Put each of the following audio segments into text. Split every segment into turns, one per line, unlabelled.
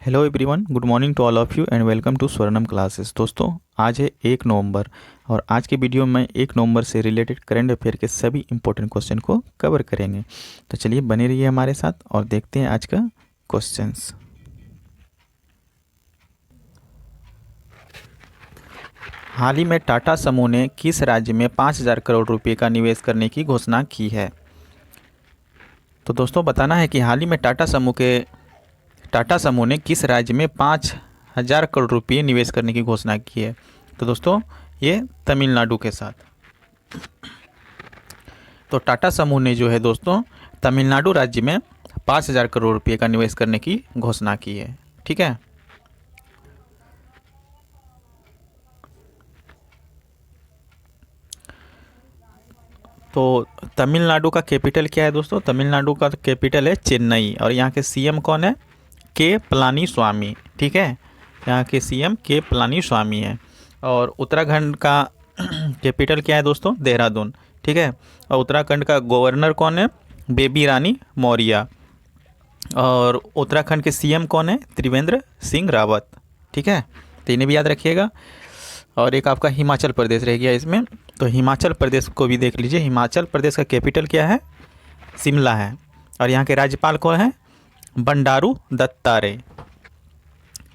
Hello everyone, good morning to all of you and welcome to Swarnam classes. दोस्तों, आज है 1 नवंबर और आज के वीडियो में 1 नवंबर से रिलेटेड करंट अफेयर के सभी इंपॉर्टेंट क्वेश्चन को कवर करेंगे। तो चलिए बने रहिए हमारे साथ और देखते हैं आज का क्वेश्चंस। हाल ही में टाटा समूह ने किस राज्य में 5,000 करोड़ रुपए का निवेश करने की घोषणा की है? तो दोस्तों बताना है कि हाल ही में टाटा समूह ने किस राज्य में 5,000 करोड़ रुपये निवेश करने की घोषणा की है। तो दोस्तों ये तमिलनाडु के साथ। तो टाटा समूह ने जो है दोस्तों तमिलनाडु राज्य में 5,000 करोड़ रुपये का निवेश करने की घोषणा की है। ठीक है। तो तमिलनाडु का कैपिटल क्या है दोस्तों? तमिलनाडु का कैपिटल है चेन्नई और यहाँ के सीएम कौन है? के पलानी स्वामी। ठीक है, यहाँ के सीएम के पलानी स्वामी है। और उत्तराखंड का कैपिटल क्या है दोस्तों? देहरादून। ठीक है, और उत्तराखंड का गवर्नर कौन है? बेबी रानी मौर्य। और उत्तराखंड के सीएम कौन है? त्रिवेंद्र सिंह रावत। ठीक है, तो इन्हें भी याद रखिएगा। और एक आपका हिमाचल प्रदेश रह गया इसमें, तो हिमाचल प्रदेश को भी देख लीजिए। हिमाचल प्रदेश का कैपिटल क्या है? शिमला है। और यहाँ के राज्यपाल कौन है? बंडारू दत्तात्रेय।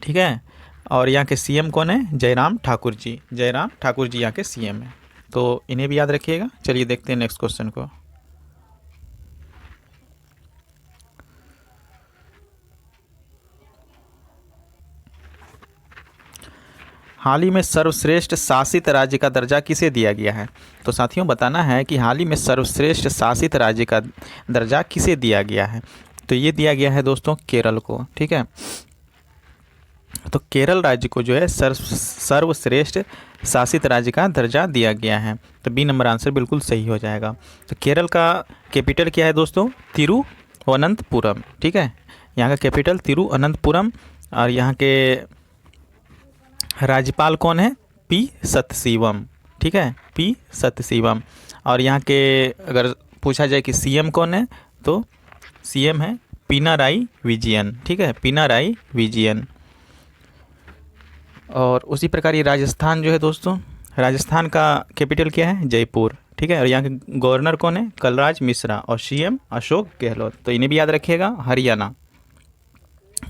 ठीक है, और यहाँ के सीएम कौन है? जयराम ठाकुर जी। जयराम ठाकुर जी यहाँ के सीएम हैं, तो इन्हें भी याद रखिएगा। चलिए देखते हैं नेक्स्ट क्वेश्चन को। हाल ही में सर्वश्रेष्ठ शासित राज्य का दर्जा किसे दिया गया है? तो साथियों बताना है कि हाल ही में सर्वश्रेष्ठ शासित राज्य का दर्जा किसे दिया गया है? तो ये दिया गया है दोस्तों केरल को। ठीक है, तो केरल राज्य को जो है सर्वश्रेष्ठ शासित राज्य का दर्जा दिया गया है। तो बी नंबर आंसर बिल्कुल सही हो जाएगा। तो केरल का कैपिटल क्या है दोस्तों? तिरुवनंतपुरम। ठीक है, यहाँ का कैपिटल तिरुवनंतपुरम। और यहाँ के राज्यपाल कौन है? पी सतशिवम। ठीक है, पी सतशिवम। और यहाँ के अगर पूछा जाए कि सीएम कौन है, तो सीएम है पिनाराई विजयन। ठीक है, पिनाराई विजयन। और उसी प्रकार ये राजस्थान जो है दोस्तों, राजस्थान का कैपिटल क्या है? जयपुर। ठीक है, और यहाँ के गवर्नर कौन है? कलराज मिश्रा। और सीएम अशोक गहलोत। तो इन्हें भी याद रखिएगा। हरियाणा,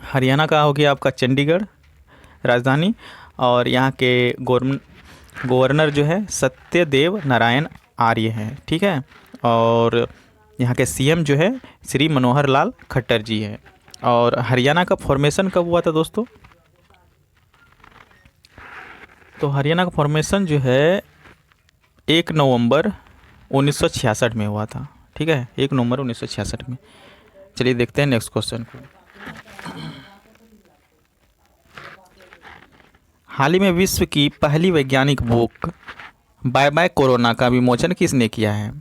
हरियाणा का हो गया आपका चंडीगढ़ राजधानी। और यहाँ के गवर्नर जो है सत्यदेव नारायण आर्य हैं। ठीक है, और यहाँ के सीएम जो है श्री मनोहर लाल खट्टर जी है। और हरियाणा का फॉर्मेशन कब हुआ था दोस्तों? तो हरियाणा का फॉर्मेशन जो है 1 नवंबर 1966 में हुआ था। ठीक है, 1 नवंबर 1966 में। चलिए देखते हैं नेक्स्ट क्वेश्चन को। हाल ही में विश्व की पहली वैज्ञानिक बुक बाय बाय कोरोना का विमोचन किसने किया है?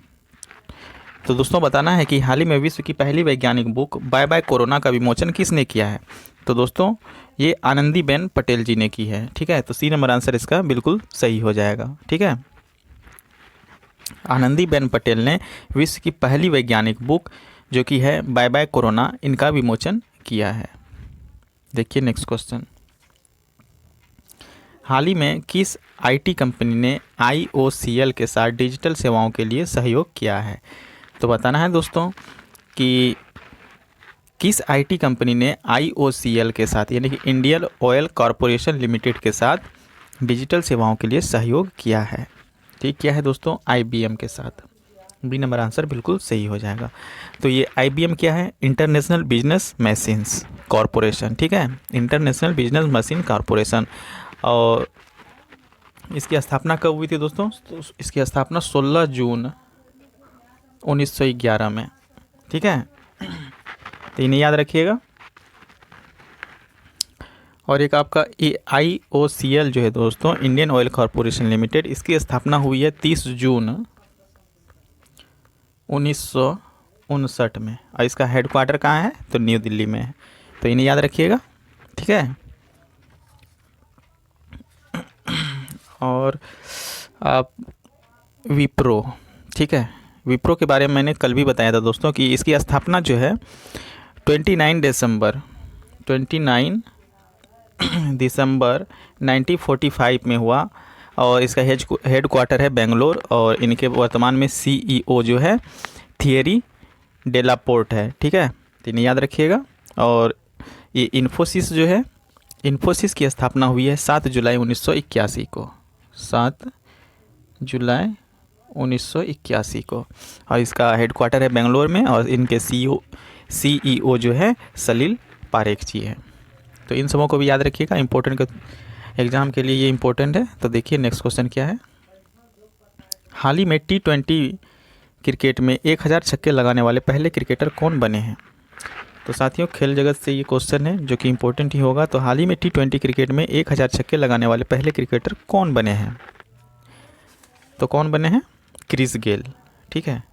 तो दोस्तों बताना है कि हाल ही में विश्व की पहली वैज्ञानिक बुक बाय बाय कोरोना का विमोचन किसने किया है? तो दोस्तों ये आनंदीबेन पटेल जी ने की है। ठीक है, तो सी नंबर आंसर इसका बिल्कुल सही हो जाएगा। ठीक है, आनंदीबेन पटेल ने विश्व की पहली वैज्ञानिक बुक जो कि है बाय बाय कोरोना, इनका विमोचन किया है। देखिए नेक्स्ट क्वेश्चन। हाल ही में किस आईटी कंपनी ने IOCL के साथ डिजिटल सेवाओं के लिए सहयोग किया है? तो बताना है दोस्तों कि किस आईटी कंपनी ने IOCL के साथ यानी कि इंडियन ऑयल कॉरपोरेशन लिमिटेड के साथ डिजिटल सेवाओं के लिए सहयोग किया है? ठीक, क्या है दोस्तों? IBM के साथ। बी नंबर आंसर बिल्कुल सही हो जाएगा। तो ये IBM क्या है? International business machines corporation. ठीक है, इंटरनेशनल बिजनेस मशीन कॉरपोरेशन। और इसकी स्थापना कब हुई थी दोस्तों? तो इसकी स्थापना 16 जून 1911 में। ठीक है, तो इन्हें याद रखिएगा। और एक आपका IOCL जो है दोस्तों, इंडियन ऑयल कॉरपोरेशन लिमिटेड, इसकी स्थापना हुई है 30 जून 1959 में। और इसका हेडक्वार्टर कहाँ है? तो न्यू दिल्ली में है। तो इन्हें याद रखिएगा। ठीक है, और आप विप्रो। ठीक है, विप्रो के बारे में मैंने कल भी बताया था दोस्तों कि इसकी स्थापना जो है 29 दिसंबर 1945 में हुआ और इसका हेड क्वार्टर है बेंगलोर और इनके वर्तमान में CEO जो है थियरी डेलापोर्ट है। ठीक है, तो इन्हें याद रखिएगा। और ये इन्फोसिस जो है, इन्फोसिस की स्थापना हुई है 7 जुलाई 1981 को, 7 जुलाई 1981 को, और इसका हेड क्वार्टर है बेंगलोर में और इनके CEO जो है सलील पारेख जी है। तो इन सबों को भी याद रखिएगा, इंपॉर्टेंट एग्जाम के लिए ये इंपॉर्टेंट है। तो देखिए नेक्स्ट क्वेश्चन क्या है। हाल ही में T20 क्रिकेट में 1000 छक्के लगाने वाले पहले क्रिकेटर कौन बने हैं? तो साथियों खेल जगत से ये क्वेश्चन है जो कि इंपॉर्टेंट ही होगा। तो हाल ही में T20 क्रिकेट में 1000 छक्के लगाने वाले पहले क्रिकेटर कौन बने हैं? तो कौन बने हैं? Chris Gayle. ठीक है,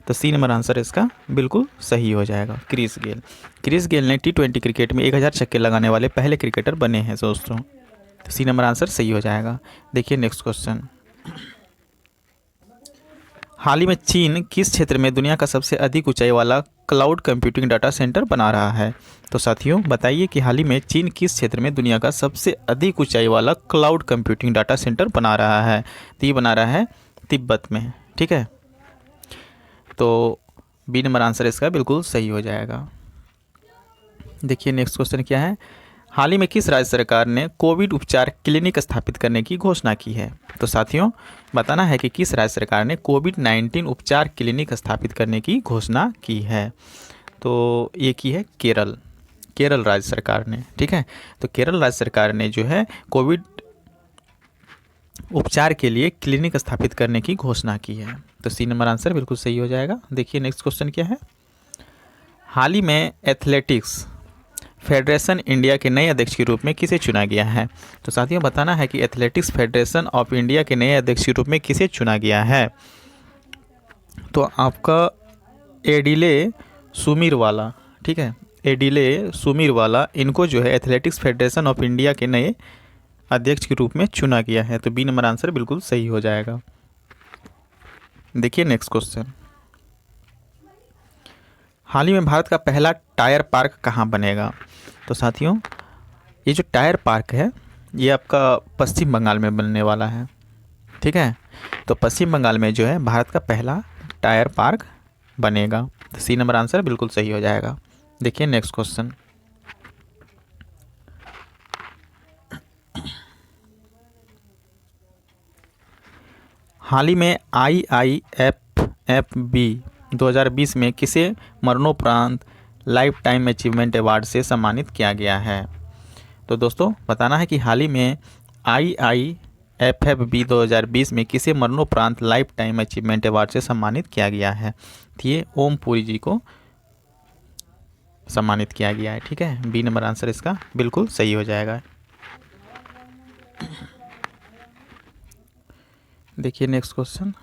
तो C नंबर आंसर इसका बिल्कुल सही हो जाएगा, क्रिस गेल। क्रिस गेल ने T20 क्रिकेट में 1000 छक्के लगाने वाले पहले क्रिकेटर बने हैं दोस्तों। तो C नंबर आंसर सही हो जाएगा। देखिए नेक्स्ट क्वेश्चन। हाल ही में चीन किस क्षेत्र में दुनिया का सबसे अधिक ऊंचाई वाला क्लाउड कंप्यूटिंग डाटा सेंटर बना रहा है? तो साथियों बताइए कि हाल ही में चीन किस क्षेत्र में दुनिया का सबसे अधिक ऊंचाई वाला क्लाउड कंप्यूटिंग डाटा सेंटर बना रहा है? तो ये बना रहा है तिब्बत में। ठीक है, तो B नंबर आंसर इसका बिल्कुल सही हो जाएगा। देखिए नेक्स्ट क्वेश्चन क्या है। हाल ही में किस राज्य सरकार ने कोविड उपचार क्लिनिक स्थापित करने की घोषणा की है? तो साथियों बताना है कि किस राज्य सरकार ने कोविड-19 उपचार क्लिनिक स्थापित करने की घोषणा की है? तो ये की है केरल राज्य सरकार ने। ठीक है, तो केरल राज्य सरकार ने जो है कोविड उपचार के लिए क्लिनिक स्थापित करने की घोषणा की है। तो C नंबर आंसर बिल्कुल सही हो जाएगा। देखिए नेक्स्ट क्वेश्चन क्या है। हाल ही में एथलेटिक्स फेडरेशन इंडिया के नए अध्यक्ष के रूप में किसे चुना गया है? तो साथियों बताना है कि एथलेटिक्स फेडरेशन ऑफ इंडिया के नए अध्यक्ष के रूप में किसे चुना गया है? तो आपका एडिले सुमीरवाला। ठीक है, एडिले सुमीरवाला, इनको जो है एथलेटिक्स फेडरेशन ऑफ इंडिया के नए अध्यक्ष के रूप में चुना गया है। तो B नंबर आंसर बिल्कुल सही हो जाएगा। देखिए नेक्स्ट क्वेश्चन। हाल ही में भारत का पहला टायर पार्क कहाँ बनेगा? तो साथियों ये जो टायर पार्क है ये आपका पश्चिम बंगाल में बनने वाला है। ठीक है, तो पश्चिम बंगाल में जो है भारत का पहला टायर पार्क बनेगा। तो C नंबर आंसर बिल्कुल सही हो जाएगा। देखिए नेक्स्ट क्वेश्चन। हाल ही में IIFFB 2020 में किसे मरणोपरांत लाइफ टाइम अचीवमेंट अवार्ड से सम्मानित किया गया है? तो दोस्तों बताना है कि हाल ही में IIFFB 2020 में किसे मरणोपरांत लाइफ टाइम अचीवमेंट अवार्ड से सम्मानित किया गया है? तो ये ओम पुरी जी को सम्मानित किया गया है। ठीक है, B नंबर आंसर इसका बिल्कुल सही हो जाएगा। देखिए नेक्स्ट क्वेश्चन।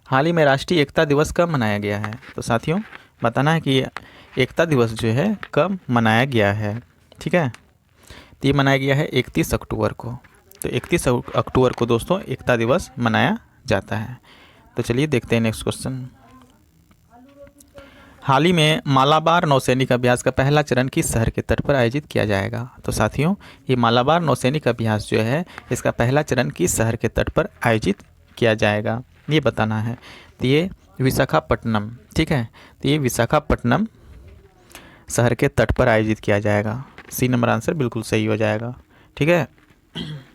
हाल ही में राष्ट्रीय एकता दिवस कब मनाया गया है? तो साथियों बताना है कि एकता दिवस जो है कब मनाया गया है। ठीक है, तो ये मनाया गया है 31 अक्टूबर को। तो 31 अक्टूबर को दोस्तों एकता दिवस मनाया जाता है। तो चलिए देखते हैं नेक्स्ट क्वेश्चन। हाल ही में मालाबार नौसैनिक अभ्यास का पहला चरण किस शहर के तट पर आयोजित किया जाएगा? तो साथियों ये मालाबार नौसैनिक अभ्यास जो है इसका पहला चरण किस शहर के तट पर आयोजित किया जाएगा ये बताना है। तो ये विशाखापट्टनम। ठीक है, तो ये विशाखापट्टनम शहर के तट पर आयोजित किया जाएगा। C नंबर आंसर बिल्कुल सही हो जाएगा। ठीक है,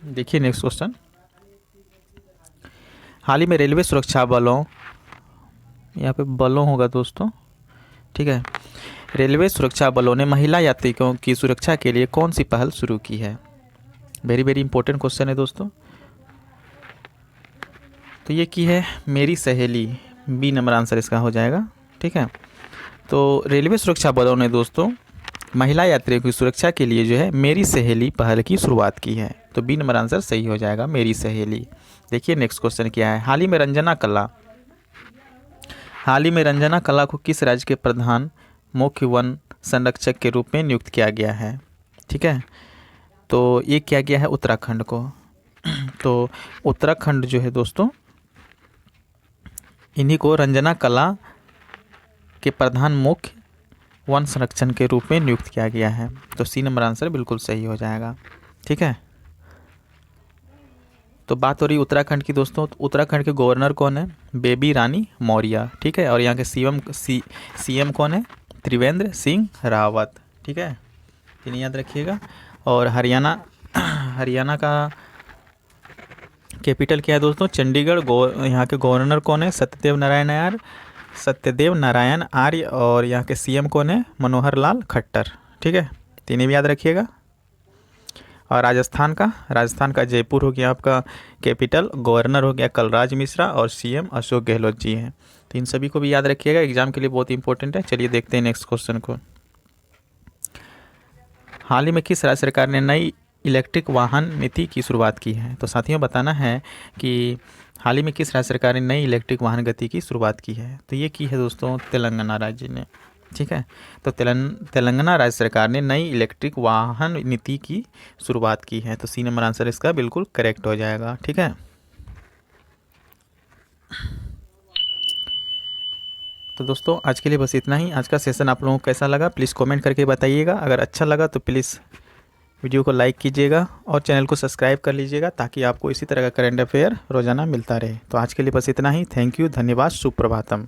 देखिए नेक्स्ट क्वेश्चन। हाल ही में रेलवे सुरक्षा बलों, यहाँ पे बलों होगा दोस्तों। ठीक है, रेलवे सुरक्षा बलों ने महिला यात्रियों की सुरक्षा के लिए कौन सी पहल शुरू की है? वेरी वेरी इंपॉर्टेंट क्वेश्चन है दोस्तों। तो ये की है मेरी सहेली, B नंबर आंसर इसका हो जाएगा। ठीक है, तो रेलवे सुरक्षा बलों ने दोस्तों महिला यात्रियों की सुरक्षा के लिए जो है मेरी सहेली पहल की शुरुआत की है। तो B नंबर आंसर सही हो जाएगा, मेरी सहेली। देखिए नेक्स्ट क्वेश्चन क्या है। हाल ही में रंजना कला को किस राज्य के प्रधान मुख्य वन संरक्षक के रूप में नियुक्त किया गया है? ठीक है, तो ये किया गया है उत्तराखंड को। तो उत्तराखंड जो है दोस्तों इन्हीं को रंजना कला के प्रधान मुख्य वन संरक्षण के रूप में नियुक्त किया गया है। तो C नंबर आंसर बिल्कुल सही हो जाएगा। ठीक है। तो बात हो रही उत्तराखंड की दोस्तों। तो उत्तराखंड के गवर्नर कौन है? बेबी रानी मौर्य, ठीक है। और यहाँ के सीएम कौन है? त्रिवेंद्र सिंह रावत, ठीक है। इन्हें याद रखिएगा। और हरियाणा हरियाणा का कैपिटल क्या है दोस्तों? चंडीगढ़। यहाँ के गवर्नर कौन है? सत्यदेव नारायण आर्य। और यहाँ के सीएम कौन है? मनोहर लाल खट्टर, ठीक है। तीनों भी याद रखिएगा। और राजस्थान का जयपुर हो गया आपका कैपिटल। गवर्नर हो गया कलराज मिश्रा और सीएम अशोक गहलोत जी हैं। तो इन सभी को भी याद रखिएगा, एग्जाम के लिए बहुत इंपॉर्टेंट है। चलिए देखते हैं नेक्स्ट क्वेश्चन को। हाल ही में किस राज्य सरकार ने नई इलेक्ट्रिक वाहन नीति की शुरुआत की है? तो साथियों बताना है कि हाल ही में किस राज्य सरकार ने नई इलेक्ट्रिक वाहन गति की शुरुआत की है? तो ये की है दोस्तों तेलंगाना राज्य ने, ठीक है। तो तेलंगाना राज्य सरकार ने नई इलेक्ट्रिक वाहन नीति की शुरुआत की है। तो सी नंबर आंसर इसका बिल्कुल करेक्ट हो जाएगा, ठीक है। तो दोस्तों आज के लिए बस इतना ही। आज का सेशन आप लोगों को कैसा लगा प्लीज़ कमेंट करके बताइएगा। अगर अच्छा लगा तो प्लीज़ वीडियो को लाइक कीजिएगा और चैनल को सब्सक्राइब कर लीजिएगा, ताकि आपको इसी तरह का करंट अफेयर रोज़ाना मिलता रहे। तो आज के लिए बस इतना ही। थैंक यू, धन्यवाद, सुप्रभातम।